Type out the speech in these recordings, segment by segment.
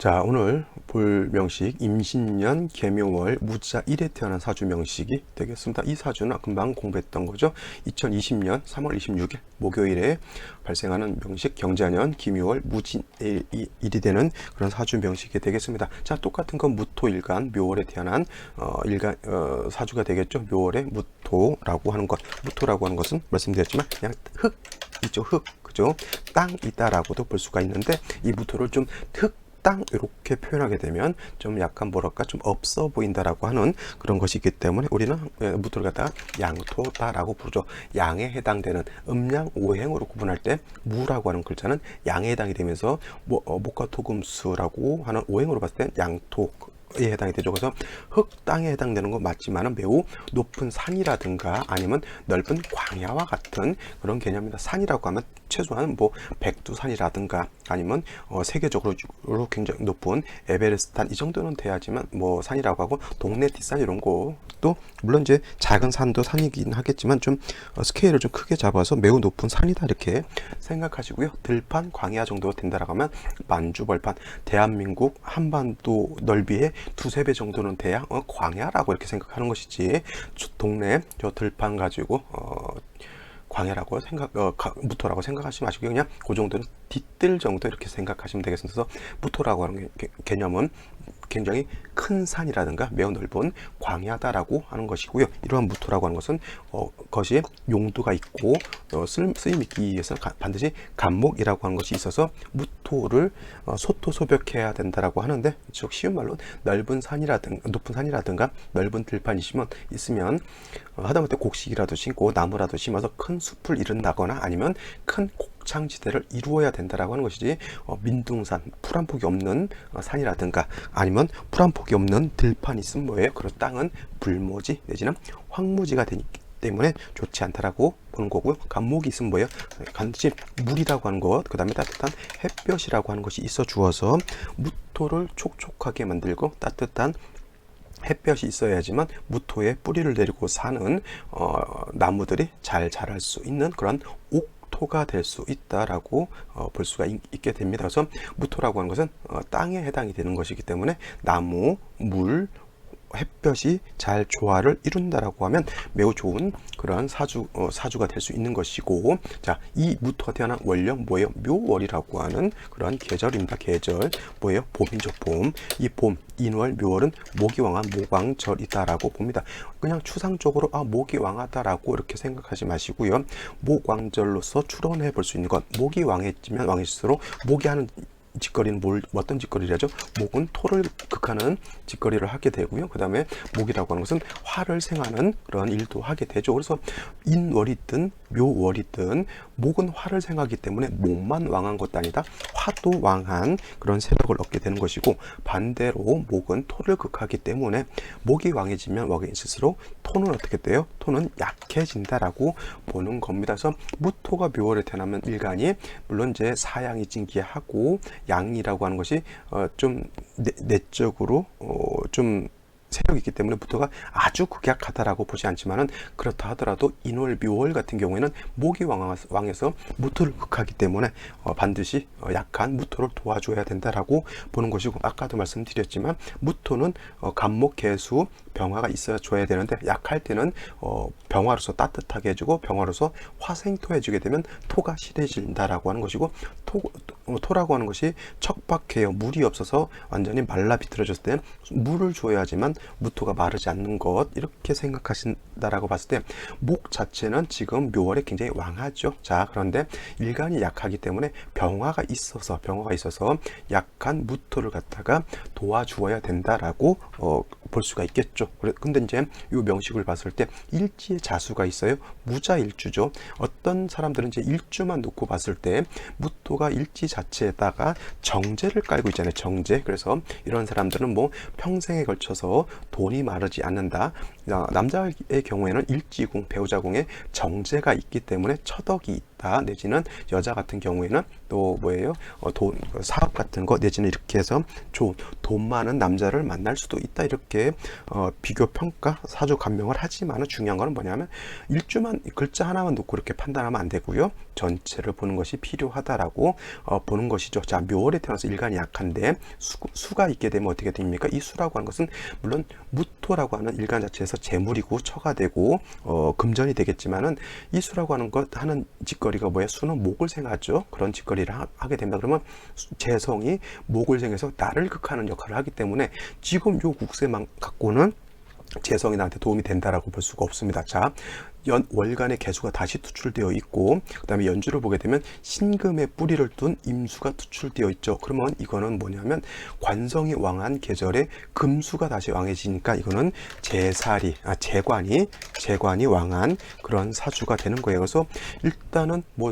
자, 오늘 볼 명식 임신년 계묘월 무자 1에 태어난 사주 명식이 되겠습니다. 이 사주는 금방 공부했던 거죠. 2020년 3월 26일 목요일에 발생하는 명식 경자년 기묘월 무진일이 되는 그런 사주 명식이 되겠습니다. 자, 똑같은 건 무토일간 묘월에 태어난 사주가 되겠죠. 묘월에 무토라고 하는 것. 무토라고 하는 것은 말씀드렸지만 그냥 흙 있죠. 흙. 그죠? 땅이다라고도 볼 수가 있는데 이 무토를 좀 땅 이렇게 표현하게 되면 좀 약간 뭐랄까 좀 없어 보인다라고 하는 그런 것이기 때문에 우리는 무토를 갖다가 양토다라고 부르죠. 양에 해당되는 음양 오행으로 구분할 때 무라고 하는 글자는 양에 해당이 되면서 목과 토금수라고 하는 오행으로 봤을 때 양토 에 해당이 되죠. 그래서 흙 땅에 해당되는 건 맞지만은 매우 높은 산이라든가 아니면 넓은 광야와 같은 그런 개념입니다. 산이라고 하면 최소한 뭐 백두산이라든가 아니면 세계적으로 굉장히 높은 에베레스트산 이 정도는 돼야지만 뭐 산이라고 하고 동네 뒷산 이런 것도 물론 이제 작은 산도 산이긴 하겠지만 좀 스케일을 좀 크게 잡아서 매우 높은 산이다 이렇게 생각하시고요. 들판 광야 정도 된다라고 하면 만주벌판 대한민국 한반도 넓이의 두세 배 정도는 돼야 광야라고 이렇게 생각하는 것이지 동네 저 들판 가지고 광야라고 무토라고 생각하지 마시고 그냥 그 정도는 뒷뜰 정도 이렇게 생각하시면 되겠습니다. 그래서 무토라고 하는 개념은 굉장히 큰 산이라든가 매우 넓은 광야다라고 하는 것이고요. 이러한 무토라고 하는 것은 것이 용도가 있고 쓰임 있기 위해서 반드시 간목이라고 하는 것이 있어서 무토를 소토소벽해야 된다라고 하는데 즉 쉬운 말로 넓은 산이라든가 높은 산이라든가 넓은 들판이 있으면 하다못해 곡식이라도 심고 나무라도 심어서 큰 숲을 이룬다거나 아니면 큰 곡창지대를 이루어야 된다라고 하는 것이지 민둥산 풀 한 폭이 없는 산이라든가 아니면 풀 한 폭이 없는 들판이 있으면 뭐예요? 그런 땅은 불모지 내지는 황무지가 되기 때문에 좋지 않다라고 보는 거고요. 간목이 있으면 뭐예요? 반드시 물이라고 하는 것, 그 다음에 따뜻한 햇볕이라고 하는 것이 있어 주어서 무토를 촉촉하게 만들고 따뜻한 햇볕이 있어야지만 무토에 뿌리를 내리고 사는 나무들이 잘 자랄 수 있는 그런 옥토가 될 수 있다라고 볼 수가 있게 됩니다. 그래서 무토라고 하는 것은 땅에 해당이 되는 것이기 때문에 나무, 물, 햇볕이 잘 조화를 이룬다라고 하면 매우 좋은 그런 사주가 될 수 있는 것이고, 자, 이 무토가 태어난 월령 뭐예요? 묘월이라고 하는 그런 계절입니다. 계절 뭐예요? 봄이죠. 봄. 이 봄, 인월, 묘월은 목이 왕한 목왕절이다라고 봅니다. 그냥 추상적으로 목이 왕하다라고 이렇게 생각하지 마시고요. 목왕절로서 추론해 볼 수 있는 것, 목이 왕해지면 왕일수록 목이 하는 짓거리는 어떤 짓거리라죠? 목은 토를 극하는 짓거리를 하게 되고요. 그 다음에 목이라고 하는 것은 화를 생하는 그런 일도 하게 되죠. 그래서 인월이든 묘월이든 목은 화를 생하기 때문에 목만 왕한 것도 아니다. 화도 왕한 그런 세력을 얻게 되는 것이고, 반대로 목은 토를 극하기 때문에 목이 왕해지면 왕해질수록 토는 어떻게 돼요? 토는 약해진다라고 보는 겁니다. 그래서 무토가 묘월에 태어나면 일간이 물론 이제 사양이 징기하고 양이라고 하는 것이 좀 내적으로 좀 세력이 있기 때문에 무토가 아주 극약하다라고 보지 않지만은 그렇다 하더라도 인월, 묘월 같은 경우에는 목이 왕해서 무토를 극하기 때문에 반드시 약한 무토를 도와줘야 된다라고 보는 것이고, 아까도 말씀드렸지만 무토는 간목, 개수, 병화가 있어야 줘야 되는데 약할 때는 병화로서 따뜻하게 해주고 병화로서 화생토 해주게 되면 토가 실해진다라고 하는 것이고, 토라고 하는 것이 척박해요. 물이 없어서 완전히 말라 비틀어졌을 때 물을 줘야지만 무토가 마르지 않는 것, 이렇게 생각하신다라고 봤을 때 목 자체는 지금 묘월에 굉장히 왕하죠. 자, 그런데 일간이 약하기 때문에 병화가 있어서 약한 무토를 갖다가 도와주어야 된다라고 볼 수가 있겠죠. 근데 이제 이 명식을 봤을 때 일지에 자수가 있어요. 무자일주죠. 어떤 사람들은 이제 일주만 놓고 봤을 때 무토가 일지 자체에다가 정제를 깔고 있잖아요. 정제. 그래서 이런 사람들은 뭐 평생에 걸쳐서 돈이 마르지 않는다. 남자의 경우에는 일지궁, 배우자궁에 정제가 있기 때문에 처덕이 있다. 좋다, 내지는 여자 같은 경우에는 또 뭐예요? 돈, 사업 같은 거 내지는 이렇게 해서 좋은 돈 많은 남자를 만날 수도 있다, 이렇게 비교 평가 사주 감명을 하지만 중요한 거는 뭐냐면 일주만 글자 하나만 놓고 이렇게 판단하면 안 되고요, 전체를 보는 것이 필요하다라고 보는 것이죠. 자, 묘월에 태어나서 일간이 약한데 수가 있게 되면 어떻게 됩니까? 이 수라고 하는 것은 물론 무토라고 하는 일간 자체에서 재물이고 처가 되고 금전이 되겠지만은 이 수라고 하는 것 하는 짓거리가 뭐야? 수는 목을 생하죠. 그런 짓거리를 하게 된다 그러면 재성이 목을 생해서 나를 극하는 역할을 하기 때문에 지금 요 국세만 갖고는 재성이 나한테 도움이 된다라고 볼 수가 없습니다. 자, 월간의 개수가 다시 투출되어 있고, 그 다음에 연주를 보게 되면 신금의 뿌리를 둔 임수가 투출되어 있죠. 그러면 이거는 뭐냐면 관성이 왕한 계절에 금수가 다시 왕해지니까 이거는 재관이 왕한 그런 사주가 되는 거예요. 그래서 일단은 뭐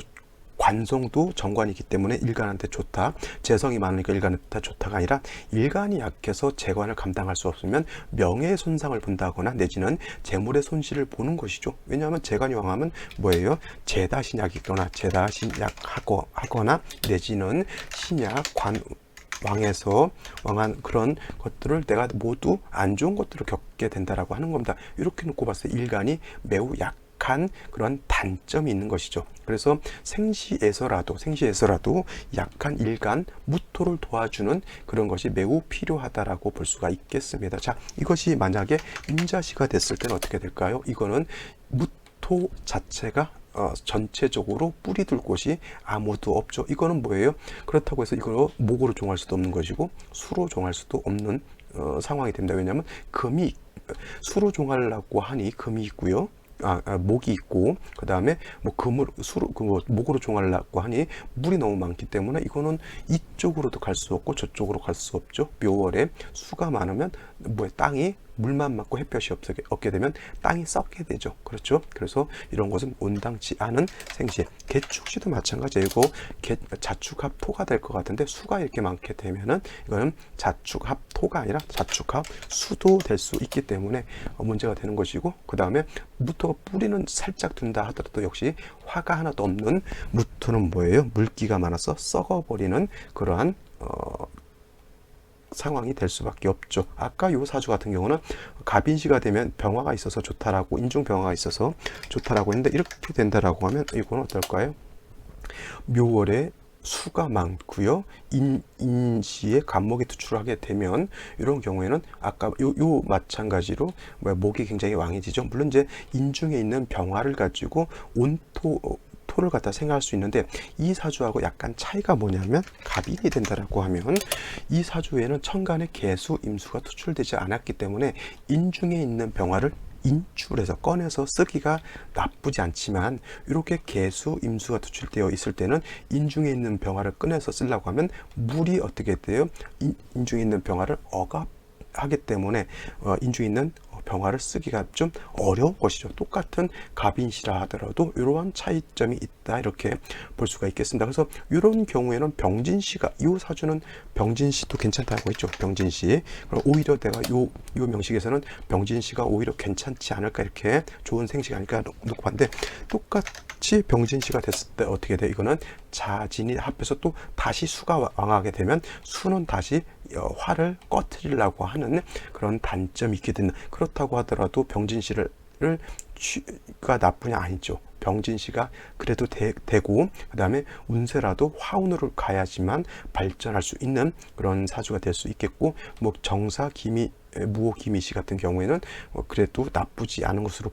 관성도 정관이기 때문에 일간한테 좋다, 재성이 많으니까 일간한테 좋다가 아니라 일간이 약해서 재관을 감당할 수 없으면 명예의 손상을 본다거나 내지는 재물의 손실을 보는 것이죠. 왜냐하면 재관이 왕하면 뭐예요? 재다신약이거나 재다신약하거나 내지는 신약 왕에서 왕한 그런 것들을 내가 모두 안 좋은 것들을 겪게 된다라고 하는 겁니다. 이렇게 놓고 봤을 때 일간이 매우 약한 그런 단점이 있는 것이죠. 그래서 생시에서라도 약한 일간 무토를 도와주는 그런 것이 매우 필요하다라고 볼 수가 있겠습니다. 자, 이것이 만약에 임자시가 됐을 때는 어떻게 될까요? 이거는 무토 자체가 전체적으로 뿌리 둘 곳이 아무도 없죠. 이거는 뭐예요? 그렇다고 해서 이거 목으로 종할 수도 없는 것이고 수로 종할 수도 없는 상황이 됩니다. 왜냐하면 수로 종하려고 하니 금이 있고요, 목이 있고, 그 다음에 뭐 목으로 종하려고 하니 물이 너무 많기 때문에 이거는 이쪽으로도 갈 수 없고 저쪽으로 갈 수 없죠. 묘월에 수가 많으면 땅이 물만 맞고 햇볕이 없게 되면 땅이 썩게 되죠. 그렇죠? 그래서 이런 것은 온당치 않은 생시. 개축시도 마찬가지이고 자축합토가 될 것 같은데 수가 이렇게 많게 되면은 이거는 자축합토가 아니라 자축합수도 될 수 있기 때문에 문제가 되는 것이고, 그 다음에 무토가 뿌리는 살짝 둔다 하더라도 역시 화가 하나도 없는 무토는 뭐예요? 물기가 많아서 썩어버리는 그러한 상황이 될 수밖에 없죠. 아까 요 사주 같은 경우는 갑인시가 되면 병화가 있어서 좋다라고, 인중 병화가 있어서 좋다라고 했는데 이렇게 된다라고 하면 이건 어떨까요? 묘월에 수가 많고요, 인시에 간목이 투출하게 되면 이런 경우에는 아까 요 마찬가지로 목이 굉장히 왕해지죠. 물론 이제 인중에 있는 병화를 가지고 토를 갖다 생각할 수 있는데 이 사주하고 약간 차이가 뭐냐면 갑인이 된다라고 하면 이 사주에는 천간에 개수, 임수가 투출되지 않았기 때문에 인중에 있는 병화를 인출해서 꺼내서 쓰기가 나쁘지 않지만 이렇게 개수, 임수가 투출되어 있을 때는 인중에 있는 병화를 꺼내서 쓰려고 하면 물이 어떻게 돼요? 인중에 있는 병화를 억압하기 때문에 인중에 있는 병화를 쓰기가 좀 어려운 것이죠. 똑같은 갑인시라 하더라도 이러한 차이점이 있다, 이렇게 볼 수가 있겠습니다. 그래서 이런 경우에는 병진시가, 이 사주는 병진시도 괜찮다고 했죠. 병진시. 그럼 오히려 내가 요 명식에서는 병진시가 오히려 괜찮지 않을까, 이렇게 좋은 생시가 아닐까 놓고 봤는데, 똑같이 병진시가 됐을 때 어떻게 돼? 이거는 자진이 합해서 또 다시 수가 왕하게 되면 수는 다시 화를 꺼트리려고 하는 그런 단점이 있게 된다. 그렇다고 하더라도 병진시가 나쁘냐? 아니죠. 병진시가 그래도 되고, 그 다음에 운세라도 화운으로 가야지만 발전할 수 있는 그런 사주가 될 수 있겠고, 뭐 정사 기미, 무호 기미시 같은 경우에는 그래도 나쁘지 않은 것으로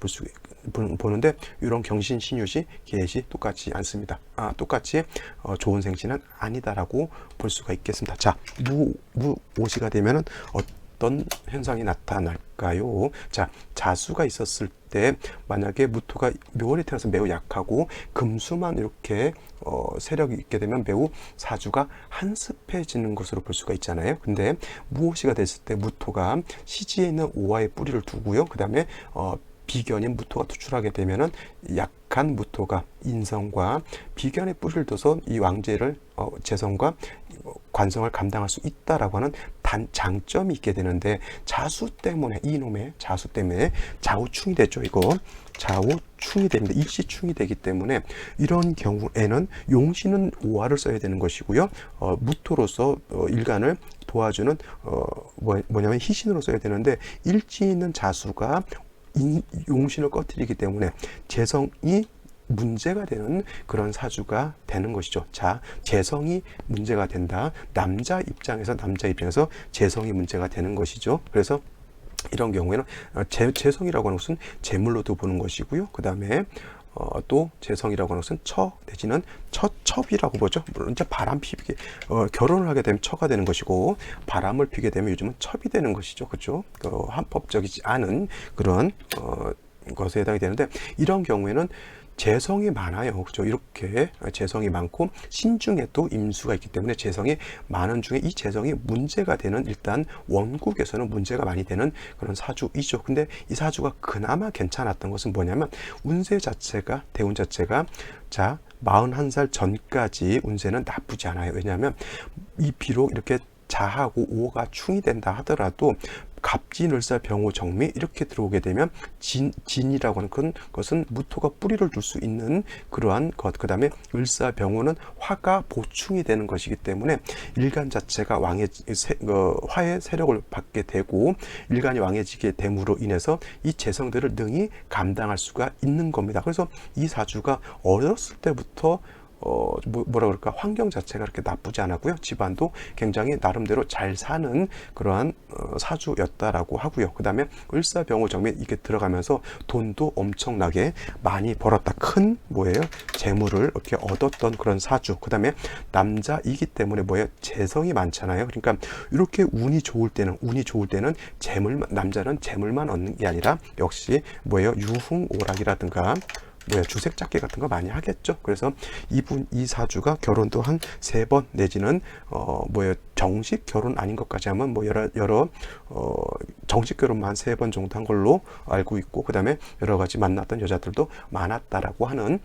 보는데, 이런 경신 신유시 계시 똑같지 않습니다. 똑같이 좋은 생시는 아니다라고 볼 수가 있겠습니다. 자, 무오시가 되면은 어떤 현상이 나타날까요? 자, 자수가 있었을 때 만약에 무토가 묘월에 태어나서 매우 약하고 금수만 이렇게 세력이 있게 되면 매우 사주가 한습해지는 것으로 볼 수가 있잖아요. 근데 무오시가 됐을 때 무토가 시지에 있는 오화의 뿌리를 두고요, 그 다음에 비견인 무토가 투출하게 되면은 약한 무토가 인성과 비견의 뿌리를 둬서 이 왕제를 재성과 관성을 감당할 수 있다라고 하는 장점이 있게 되는데 자수 때문에 이놈의 자수 때문에 좌우충이 되죠. 이거 좌우충이 됩니다. 일시충이 되기 때문에 이런 경우에는 용신은 오화를 써야 되는 것이고요. 무토로서 일간을 도와주는 뭐냐면 희신으로 써야 되는데 일지 있는 자수가 용신을 꺼뜨리기 때문에 재성이 문제가 되는 그런 사주가 되는 것이죠. 자, 재성이 문제가 된다. 남자 입장에서 재성이 문제가 되는 것이죠. 그래서 이런 경우에는 재성이라고 하는 것은 재물로도 보는 것이고요. 그 다음에 또 재성이라고 하는 것은 처 내지는 첩이라고 보죠. 물론 이제 바람 피게 결혼을 하게 되면 처가 되는 것이고 바람을 피게 되면 요즘은 첩이 되는 것이죠. 그렇죠? 합법적이지 않은 그런 것에 해당이 되는데 이런 경우에는 재성이 많아요. 그죠? 이렇게 재성이 많고 신중에 또 임수가 있기 때문에 재성이 많은 중에 이 재성이 문제가 되는 일단 원국에서는 문제가 많이 되는 그런 사주이죠. 근데 이 사주가 그나마 괜찮았던 것은 뭐냐면 운세 자체가 대운 자체가 자 41살 전까지 운세는 나쁘지 않아요. 왜냐하면 이 비록 이렇게 자하고 오가 충이 된다 하더라도 갑진을사 병호 정미 이렇게 들어오게 되면 진이라고 하는 것은 무토가 뿌리를 둘 수 있는 그러한 것, 그 다음에 을사 병호는 화가 보충이 되는 것이기 때문에 일간 자체가 화의 세력을 받게 되고 일간이 왕해지게 됨으로 인해서 이 재성들을 능히 감당할 수가 있는 겁니다. 그래서 이 사주가 어렸을 때부터 뭐라 그럴까 환경 자체가 그렇게 나쁘지 않았고요. 집안도 굉장히 나름대로 잘 사는 그러한 사주였다라고 하고요. 그 다음에 을사병호 정미 이게 들어가면서 돈도 엄청나게 많이 벌었다. 큰 재물을 이렇게 얻었던 그런 사주. 그 다음에 남자이기 때문에 재성이 많잖아요. 그러니까 이렇게 운이 좋을 때는 남자는 재물만 얻는 게 아니라 역시 유흥오락이라든가 주색잡기 같은 거 많이 하겠죠. 그래서 이 사주가 결혼도 한 3번 내지는 정식 결혼 아닌 것까지 하면 여러 정식 결혼만 3번 정도 한 걸로 알고 있고 그 다음에 여러 가지 만났던 여자들도 많았다라고 하는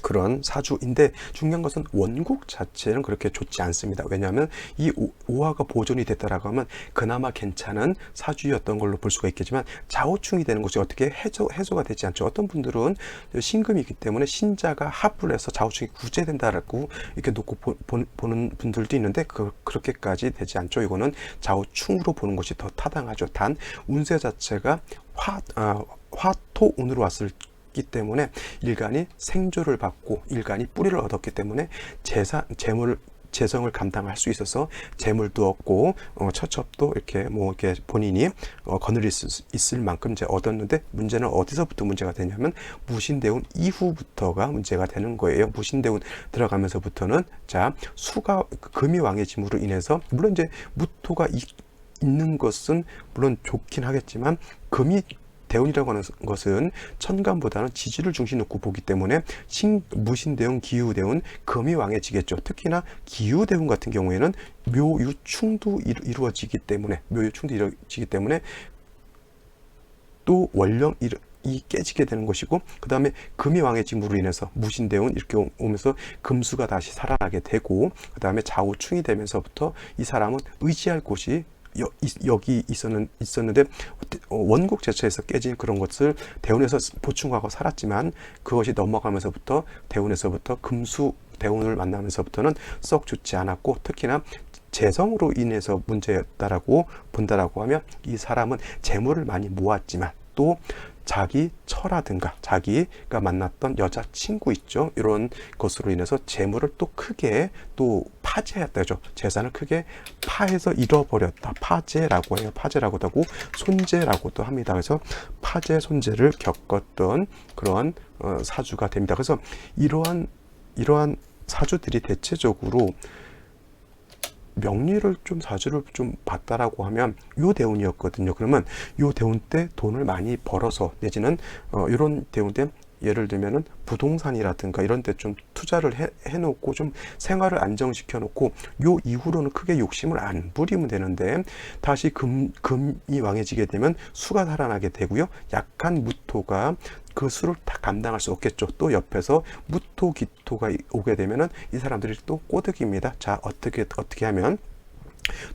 그런 사주인데 중요한 것은 원국 자체는 그렇게 좋지 않습니다. 왜냐하면 이 오화가 보존이 됐다라고 하면 그나마 괜찮은 사주였던 걸로 볼 수가 있겠지만 좌우충이 되는 것이 어떻게 해소가 되지 않죠. 어떤 분들은 신금이 있기 때문에 신자가 합을 해서 좌우충이 구제된다라고 이렇게 놓고 보는 분들도 있는데 그렇게까지 되지 않죠. 이거는 좌우충으로 보는 것이 더 타당하죠. 단 운세 자체가 화토운으로 왔을 때문에 일간이 생조를 받고 일간이 뿌리를 얻었기 때문에 재성을 감당할 수 있어서 재물도 얻고 처첩도 이렇게 본인이 거느릴 수 있을 만큼 이제 얻었는데 문제는 어디서부터 문제가 되냐면 무신대운 이후부터가 문제가 되는 거예요. 무신대운 들어가면서부터는 수가 금이 왕해짐으로 인해서 물론 이제 무토가 있는 것은 물론 좋긴 하겠지만 금이 대운이라고 하는 것은 천간보다는 지지를 중심 놓고 보기 때문에 무신대운, 기후대운, 금이 왕해지겠죠. 특히나 기후대운 같은 경우에는 묘유충도 이루어지기 때문에 또 원령이 깨지게 되는 것이고 그 다음에 금이 왕해짐으로 인해서 무신대운 이렇게 오면서 금수가 다시 살아나게 되고 그 다음에 좌우충이 되면서부터 이 사람은 의지할 곳이 여기 있었는데 원국 자체에서 깨진 그런 것을 대운에서 보충하고 살았지만 그것이 넘어가면서부터 대운에서부터 금수 대운을 만나면서부터는 썩 좋지 않았고 특히나 재성으로 인해서 문제였다라고 본다라고 하면 이 사람은 재물을 많이 모았지만 또 자기 처라든가 자기가 만났던 여자친구 있죠. 이런 것으로 인해서 재물을 또 크게 또 파재했다죠. 재산을 크게 파해서 잃어버렸다. 파재라고 해요. 파재라고도 하고 손재라고도 합니다. 그래서 파재, 손재를 겪었던 그런 사주가 됩니다. 그래서 이러한 사주들이 대체적으로 사주를 좀 봤다라고 하면 요 대운이었거든요. 그러면 요 대운 때 돈을 많이 벌어서 내지는 이런 대운 때 예를 들면은 부동산이라든가 이런 데 좀 투자를 해놓고 좀 생활을 안정시켜 놓고 요 이후로는 크게 욕심을 안 부리면 되는데 다시 금이 왕해지게 되면 수가 살아나게 되고요. 약한 무토가 그 수를 다 감당할 수 없겠죠. 또 옆에서 무토 기토가 오게 되면은 이 사람들이 또 꼬득입니다. 자, 어떻게 하면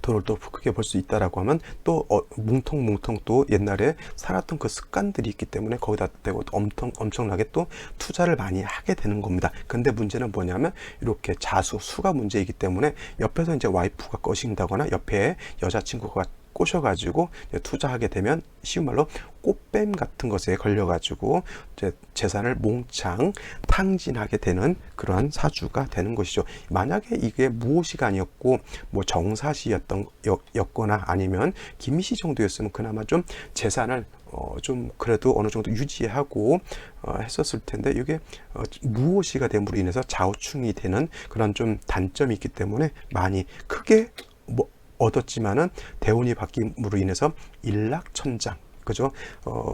돈을 또 크게 벌 수 있다라고 하면 또 뭉텅뭉텅 또 옛날에 살았던 그 습관들이 있기 때문에 거기다 대고 엄청나게 또 투자를 많이 하게 되는 겁니다. 근데 문제는 뭐냐면 이렇게 수가 문제이기 때문에 옆에서 이제 와이프가 꺼신다거나 옆에 여자친구가 꼬셔가지고 투자하게 되면 쉬운 말로 꽃뱀 같은 것에 걸려가지고 이제 재산을 몽창 탕진하게 되는 그러한 사주가 되는 것이죠. 만약에 이게 무엇이가 아니었고 뭐 정사시였거나 아니면 김희시 정도였으면 그나마 좀 재산을 좀 그래도 어느 정도 유지하고 했었을 텐데 이게 무엇이가 됨으로 인해서 좌우충이 되는 그런 좀 단점이 있기 때문에 많이 크게 얻었지만은 대운이 바뀜으로 인해서 일락천장, 그죠?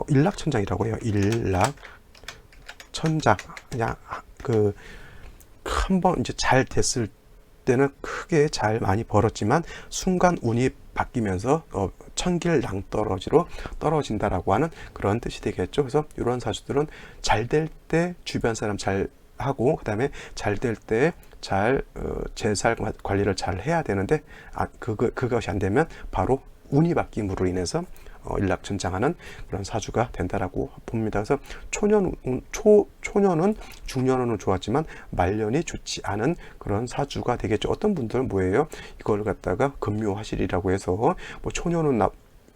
일락천장이라고 해요. 일락천장. 그냥 한번 이제 잘 됐을 때는 크게 잘 많이 벌었지만 순간 운이 바뀌면서 천길낭떠러지로 떨어진다라고 하는 그런 뜻이 되겠죠. 그래서 이런 사주들은 잘 될 때 주변 사람 잘 하고 그다음에 잘 될 때 잘 재산 관리를 잘 해야 되는데 그것이 안 되면 바로 운이 바뀜으로 인해서 일락천장하는 그런 사주가 된다라고 봅니다. 그래서 초년은 중년운은 좋았지만 말년이 좋지 않은 그런 사주가 되겠죠. 어떤 분들은 뭐예요? 이걸 갖다가 금묘화실이라고 해서 뭐 초년은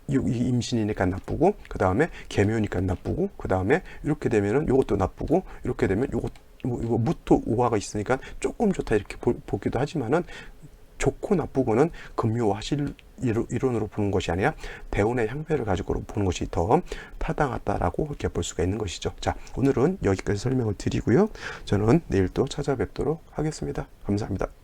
임신이니까 나쁘고 그 다음에 계묘니까 나쁘고 그 다음에 이렇게 되면은 요것도 나쁘고 이렇게 되면 이거 무토 우화가 있으니까 조금 좋다 이렇게 보기도 하지만은 좋고 나쁘고는 금묘화실 이론으로 보는 것이 아니라 대운의 향배를 가지고 보는 것이 더 타당하다라고 이렇게 볼 수가 있는 것이죠. 자, 오늘은 여기까지 설명을 드리고요. 저는 내일 또 찾아뵙도록 하겠습니다. 감사합니다.